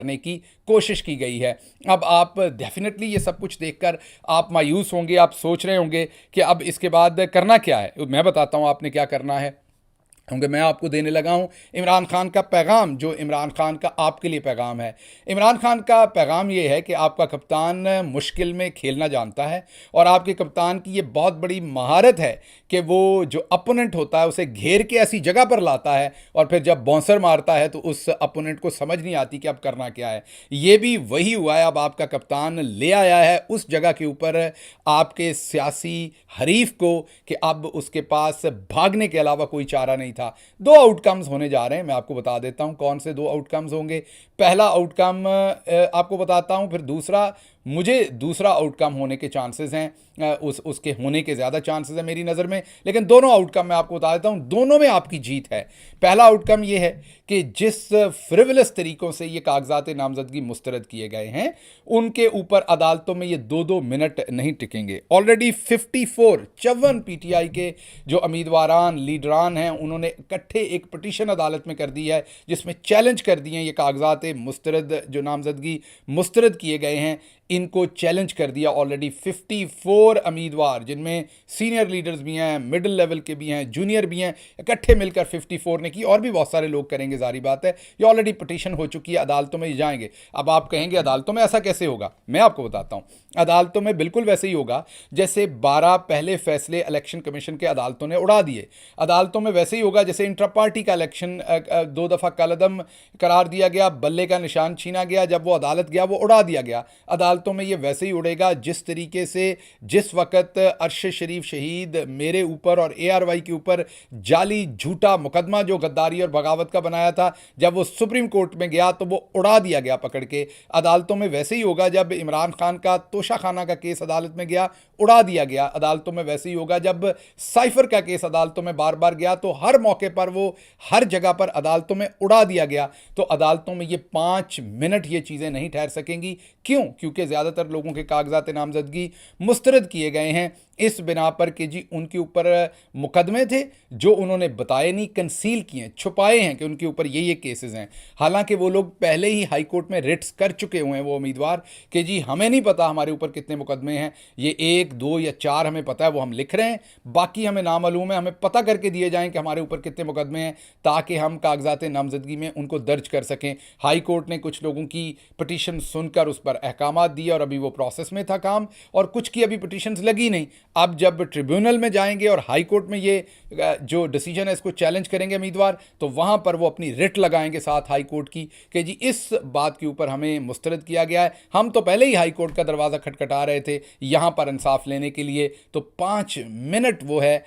करने की कोशिश की गई है। अब आप डेफिनेटली ये सब कुछ देखकर आप मायूस होंगे, आप सोच रहे होंगे कि अब इसके बाद करना क्या है। मैं बताता हूँ आपने क्या करना है, क्योंकि मैं आपको देने लगा हूं इमरान खान का पैगाम, जो इमरान खान का आपके लिए पैगाम है। इमरान खान का पैगाम ये है कि आपका कप्तान मुश्किल में खेलना जानता है, और आपके कप्तान की ये बहुत बड़ी महारत है कि वो जो अपोनेंट होता है उसे घेर के ऐसी जगह पर लाता है, और फिर जब बाउंसर मारता है तो उस अपोनेंट को समझ नहीं आती कि अब करना क्या है। ये भी वही हुआ है। अब आपका कप्तान ले आया है उस जगह के ऊपर आपके सियासी हरीफ को कि अब उसके पास भागने के अलावा कोई चारा नहीं था। दो आउटकम्स होने जा रहे हैं, मैं आपको बता देता हूं कौन से दो आउटकम्स होंगे। पहला आउटकम आपको बताता हूं, फिर दूसरा, मुझे दूसरा आउटकम होने के चांसेस हैं, उसके होने के ज़्यादा चांसेस हैं मेरी नज़र में। लेकिन दोनों आउटकम मैं आपको बता देता हूं, दोनों में आपकी जीत है। पहला आउटकम यह है कि जिस फ्रिवलस तरीक़ों से ये कागजात नामजदगी मुस्तरद किए गए हैं, उनके ऊपर अदालतों में ये 2-2 मिनट नहीं टिकेंगे। ऑलरेडी 54 पीटीआई के जो उम्मीदवारान लीडरान हैं, उन्होंने इकट्ठे एक पटिशन अदालत में कर दी है जिसमें चैलेंज कर दिए हैं ये कागजात मुस्तरद, जो नामजदगी मुस्तरद किए गए हैं, इनको चैलेंज कर दिया। ऑलरेडी 54 उम्मीदवार, जिनमें सीनियर लीडर्स भी हैं, मिडिल लेवल के भी हैं, जूनियर भी हैं, इकट्ठे मिलकर 54 ने की, और भी बहुत सारे लोग करेंगे, जारी बात है। ये ऑलरेडी पटिशन हो चुकी है, अदालतों में जाएंगे। अब आप कहेंगे अदालतों में ऐसा कैसे होगा, मैं आपको बताता हूं। अदालतों में बिल्कुल वैसे ही होगा जैसे 12 पहले फैसले इलेक्शन कमीशन के अदालतों ने उड़ा दिए। अदालतों में वैसे ही होगा जैसे इंट्रा पार्टी का इलेक्शन 2 दफ़ा कलअदम करार दिया गया, बल्ले का निशान छीना गया, जब वो अदालत गया वो उड़ा दिया गया। अदालतों में ये वैसे ही उड़ेगा जिस तरीके से जिस वक्त अरशद शरीफ शहीद मेरे ऊपर और ARY के ऊपर जाली झूठा मुकदमा जो गद्दारी और बगावत का बनाया था, जब वो सुप्रीम कोर्ट में गया तो वो उड़ा दिया गया पकड़ के। अदालतों में वैसे ही होगा जब इमरान खान का तोशाखाना का केस अदालत में गया, उड़ा दिया गया। अदालतों में वैसे ही होगा जब साइफर का केस अदालतों में बार बार गया, तो हर मौके पर वो हर जगह पर अदालतों में उड़ा दिया गया। तो अदालतों में ये 5 मिनट ये चीज़ें नहीं ठहर सकेंगी। क्यों? क्योंकि ज़्यादातर लोगों के कागजात नामजदगी मुस्तरद किए गए हैं इस बिना पर कि जी उनके ऊपर मुकदमे थे जो उन्होंने बताए नहीं, कंसील किए, छुपाए हैं कि उनके ऊपर ये केसेस हैं। हालांकि वो लोग पहले ही हाई कोर्ट में रिट्स कर चुके हुए हैं, वो उम्मीदवार, कि जी हमें नहीं पता हमारे ऊपर कितने मुकदमे हैं, ये 1, 2 या 4 हमें पता है, वो हम लिख रहे हैं, बाकी हमें नामालूम है, हमें पता करके दिए जाएं कि हमारे ऊपर कितने मुकदमे हैं, ताकि हम कागजात नामजदगी में उनको दर्ज कर सकें। हाई कोर्ट ने कुछ लोगों की पटिशन सुनकर उस पर अहकामात दिए, और अभी वो प्रोसेस में था काम, और कुछ की अभी पटिशन्स लगी नहीं। अब जब ट्रिब्यूनल में जाएंगे और हाई कोर्ट में ये जो डिसीजन है इसको चैलेंज करेंगे उम्मीदवार, तो वहां पर वो अपनी रिट लगाएंगे साथ हाई कोर्ट की कि जी इस बात के ऊपर हमें मुस्तरद किया गया है, हम तो पहले ही हाई कोर्ट का दरवाज़ा खटखटा रहे थे यहां पर इंसाफ लेने के लिए। तो 5 मिनट वो है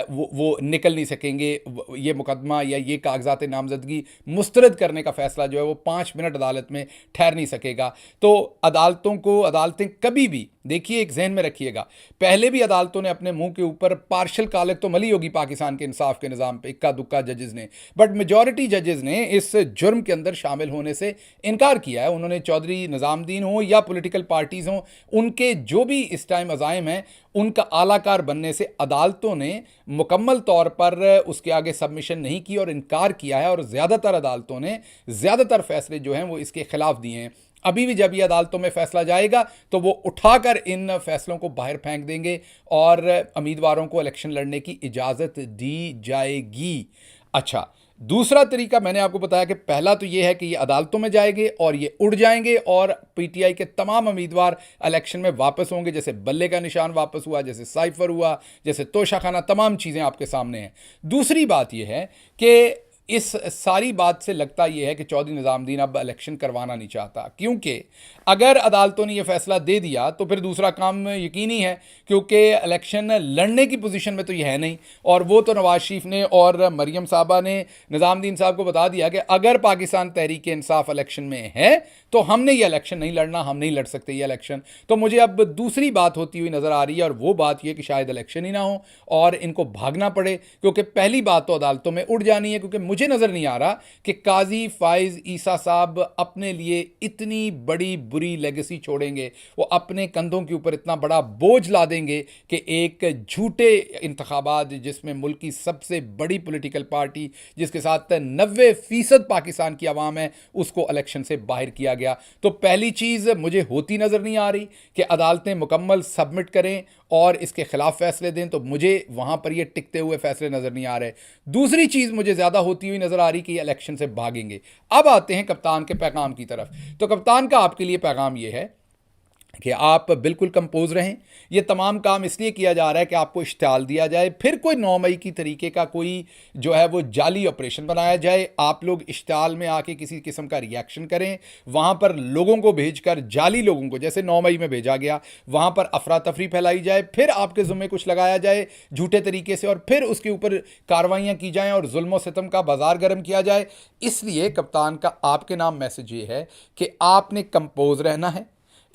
वो निकल नहीं सकेंगे। ये मुकदमा या ये कागजात नामजदगी मुस्तरद करने का फैसला जो है वो 5 मिनट अदालत में ठहर नहीं सकेगा। तो अदालतें कभी भी, देखिए एक जहन में रखिएगा, पहले भी अदालतों ने अपने मुंह के ऊपर पार्शल कालक तो मली होगी पाकिस्तान के इंसाफ के निज़ाम पे, इक्का दुक्का जजेस ने, बट मेजॉरिटी जजेस ने इस जुर्म के अंदर शामिल होने से इनकार किया है। उन्होंने चौधरी निज़ामुद्दीन हो या पॉलिटिकल पार्टीज़ हों, उनके जो भी इस टाइम अज़ाइम हैं, उनका आलाकार बनने से अदालतों ने मुकम्मल तौर पर उसके आगे सबमिशन नहीं की और इनकार किया है। और ज़्यादातर अदालतों ने ज़्यादातर फैसले जो हैं वो इसके खिलाफ दिए हैं। अभी भी जब ये अदालतों में फैसला जाएगा तो वो उठाकर इन फैसलों को बाहर फेंक देंगे और उम्मीदवारों को इलेक्शन लड़ने की इजाज़त दी जाएगी। अच्छा, दूसरा तरीका मैंने आपको बताया कि पहला तो ये है कि ये अदालतों में जाएंगे और ये उड़ जाएंगे और पीटीआई के तमाम उम्मीदवार इलेक्शन में वापस होंगे, जैसे बल्ले का निशान वापस हुआ, जैसे साइफर हुआ, जैसे तोशाखाना, तमाम चीज़ें आपके सामने हैं। दूसरी बात यह है कि इस सारी बात से लगता यह है कि चौधरी निज़ामुद्दीन अब इलेक्शन करवाना नहीं चाहता, क्योंकि अगर अदालतों ने यह फैसला दे दिया तो फिर दूसरा काम यकीनी है, क्योंकि इलेक्शन लड़ने की पोजीशन में तो यह है नहीं। और वो तो नवाज शरीफ ने और मरियम साहबा ने निज़ामुद्दीन साहब को बता दिया कि अगर पाकिस्तान तहरीक इंसाफ इलेक्शन में है तो हमने ये इलेक्शन नहीं लड़ना, हम नहीं लड़ सकते ये इलेक्शन। तो मुझे अब दूसरी बात होती हुई नज़र आ रही है, और वो बात यह कि शायद इलेक्शन ही ना हो और इनको भागना पड़े, क्योंकि पहली बात तो अदालतों में उड़ जानी है। क्योंकि मुझे नज़र नहीं आ रहा कि काजी फाइज ईसा साहब अपने लिए इतनी बड़ी बुरी लेगेसी छोड़ेंगे, वो अपने कंधों के ऊपर इतना बड़ा बोझ ला देंगे कि एक झूठे इंतखाबात जिसमें मुल्क की सबसे बड़ी पॉलिटिकल पार्टी जिसके साथ 90% पाकिस्तान की आवाम है उसको इलेक्शन से बाहर किया गया। तो पहली चीज़ मुझे होती नज़र नहीं आ रही कि अदालतें मुकम्मल सबमिट करें और इसके खिलाफ फैसले दें, तो मुझे वहाँ पर ये टिकते हुए फैसले नज़र नहीं आ रहे। दूसरी चीज़ मुझे ज़्यादा होती हुई नज़र आ रही कि ये इलेक्शन से भागेंगे। अब आते हैं कप्तान के पैगाम की तरफ। तो कप्तान का आपके लिए पैगाम ये है कि आप बिल्कुल कंपोज रहें। ये तमाम काम इसलिए किया जा रहा है कि आपको इश्तिहाल दिया जाए, फिर कोई 9 मई की तरीके का कोई जो है वो जाली ऑपरेशन बनाया जाए। आप लोग इश्तिहाल में आके किसी किस्म का रिएक्शन करें, वहाँ पर लोगों को भेजकर, जाली लोगों को जैसे 9 मई में भेजा गया, वहाँ पर अफरा तफरी फैलाई जाए, फिर आपके ज़ुम्मे कुछ लगाया जाए झूठे तरीके से और फिर उसके ऊपर कार्रवाइयाँ की जाएँ और जुल्म सितम का बाजार गर्म किया जाए। इसलिए कप्तान का आपके नाम मैसेज ये है कि आपने कंपोज रहना है,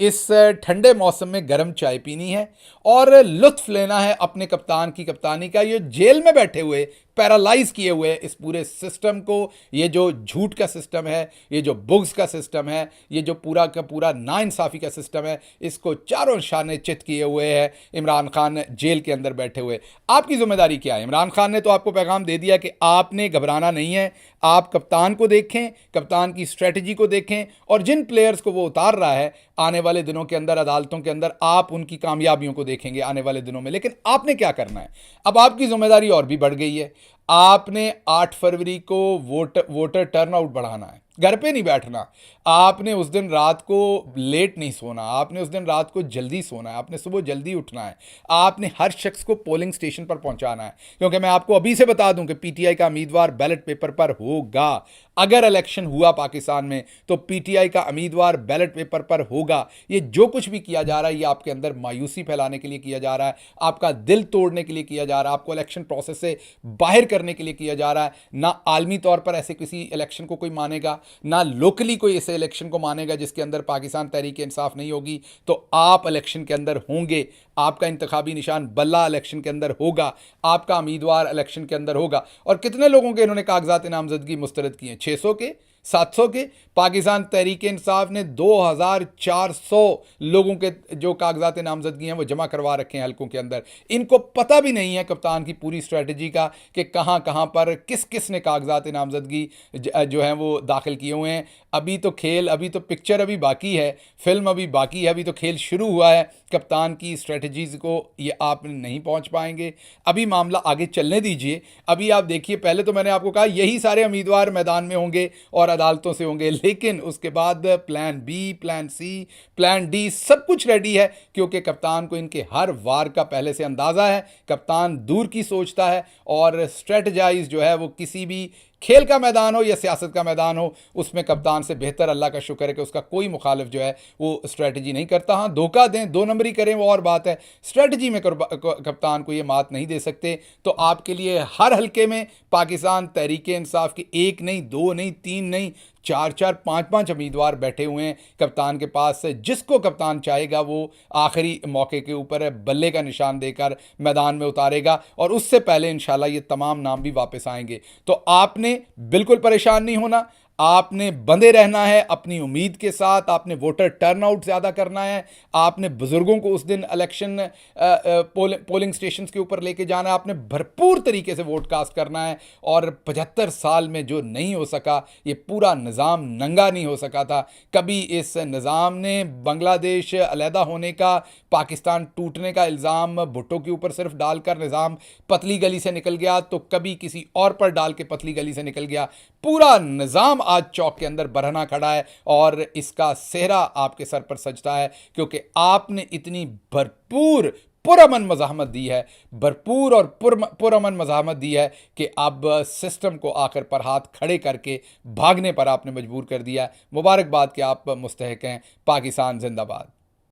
इस ठंडे मौसम में गर्म चाय पीनी है और लुत्फ लेना है अपने कप्तान की कप्तानी का। ये जेल में बैठे हुए, पैरालाइज किए हुए इस पूरे सिस्टम को, ये जो झूठ का सिस्टम है, ये जो बुग्स का सिस्टम है, ये जो पूरा का पूरा नाइंसाफ़ी का सिस्टम है, इसको चारों शाने चित किए हुए है इमरान खान जेल के अंदर बैठे हुए। आपकी जिम्मेदारी क्या है? इमरान खान ने तो आपको पैगाम दे दिया कि आपने घबराना नहीं है। आप कप्तान को देखें, कप्तान की स्ट्रेटजी को देखें और जिन प्लेयर्स को वो उतार रहा है आने वाले दिनों के अंदर अदालतों के अंदर आप उनकी कामयाबियों को देखेंगे आने वाले दिनों में। लेकिन आपने क्या करना है? अब आपकी जिम्मेदारी और भी बढ़ गई है। आपने 8 फरवरी को वोटर टर्नआउट बढ़ाना है, घर पे नहीं बैठना। आपने उस दिन रात को लेट नहीं सोना, आपने उस दिन रात को जल्दी सोना है, आपने सुबह जल्दी उठना है। आपने हर शख्स को पोलिंग स्टेशन पर पहुंचाना है, क्योंकि मैं आपको अभी से बता दूं कि पीटीआई का उम्मीदवार बैलेट पेपर पर होगा। अगर इलेक्शन हुआ पाकिस्तान में तो पीटीआई का उम्मीदवार बैलेट पेपर पर होगा। ये जो कुछ भी किया जा रहा है ये आपके अंदर मायूसी फैलाने के लिए किया जा रहा है, आपका दिल तोड़ने के लिए किया जा रहा है, आपको इलेक्शन प्रोसेस से बाहर करने के लिए किया जा रहा है। ना आलमी तौर पर ऐसे किसी इलेक्शन को कोई मानेगा, ना लोकली कोई ऐसे इलेक्शन को मानेगा जिसके अंदर पाकिस्तान तहरीक इंसाफ नहीं होगी। तो आप इलेक्शन के अंदर होंगे, आपका इंतखाबी निशान बल्ला इलेक्शन के अंदर होगा, आपका उम्मीदवार इलेक्शन के अंदर होगा। और कितने लोगों के इन्होंने कागजात नामजदगी मुस्तरद किए? 600 के, 700 के। पाकिस्तान तहरीक इंसाफ ने 2400 लोगों के जो कागजात नामजदगी हैं वो जमा करवा रखे हैं हलकों के अंदर। इनको पता भी नहीं है कप्तान की पूरी स्ट्रेटजी का कि कहाँ कहाँ पर किस किस ने कागजात नामजदगी जो हैं वो दाखिल किए हुए हैं। अभी तो खेल, अभी तो पिक्चर अभी बाकी है, फिल्म अभी बाकी है, अभी तो खेल शुरू हुआ है। कप्तान की स्ट्रेटजीज़ को ये आप नहीं पहुंच पाएंगे। अभी मामला आगे चलने दीजिए। अभी आप देखिए, पहले तो मैंने आपको कहा यही सारे उम्मीदवार मैदान में होंगे और अदालतों से होंगे, लेकिन उसके बाद plan B, plan C, plan D सब कुछ रेडी है, क्योंकि कप्तान को इनके हर वार का पहले से अंदाज़ा है। कप्तान दूर की सोचता है और स्ट्रेटजाइज जो है वो किसी भी खेल का मैदान हो या सियासत का मैदान हो, उसमें कप्तान से बेहतर अल्लाह का शुक्र है कि उसका कोई मुखालिफ जो है वो स्ट्रेटजी नहीं करता। हाँ, धोखा दें, 2 नंबरी करें वो और बात है, स्ट्रेटजी में कप्तान को ये मात नहीं दे सकते। तो आपके लिए हर हल्के में पाकिस्तान तहरीक इंसाफ के 1 नहीं, 2 नहीं, 3 नहीं, 4-4, 5-5 उम्मीदवार बैठे हुए हैं कप्तान के पास। जिसको कप्तान चाहेगा वो आखिरी मौके के ऊपर बल्ले का निशान देकर मैदान में उतारेगा और उससे पहले इंशाल्लाह ये तमाम नाम भी वापस आएंगे। तो आपने बिल्कुल परेशान नहीं होना, आपने बंधे रहना है अपनी उम्मीद के साथ। आपने वोटर टर्नआउट ज़्यादा करना है, आपने बुज़ुर्गों को उस दिन इलेक्शन पोलिंग स्टेशन के ऊपर लेके जाना है, आपने भरपूर तरीके से वोट कास्ट करना है। और 75 साल में जो नहीं हो सका, ये पूरा निज़ाम नंगा नहीं हो सका था कभी। इस निज़ाम ने बांग्लादेश अलहदा होने का, पाकिस्तान टूटने का इल्ज़ाम भुट्टो के ऊपर सिर्फ डालकर निज़ाम पतली गली से निकल गया, तो कभी किसी और पर डाल के पतली गली से निकल गया। पूरा निज़ाम आज चौक के अंदर बरहना खड़ा है और इसका सेहरा आपके सर पर सजता है, क्योंकि आपने इतनी भरपूर पुरअमन मज़ाहमत दी है, भरपूर और पुरअमन मज़ाहमत दी है कि अब सिस्टम को आखिर पर हाथ खड़े करके भागने पर आपने मजबूर कर दिया है। मुबारकबाद कि आप मुस्तहक हैं। पाकिस्तान जिंदाबाद।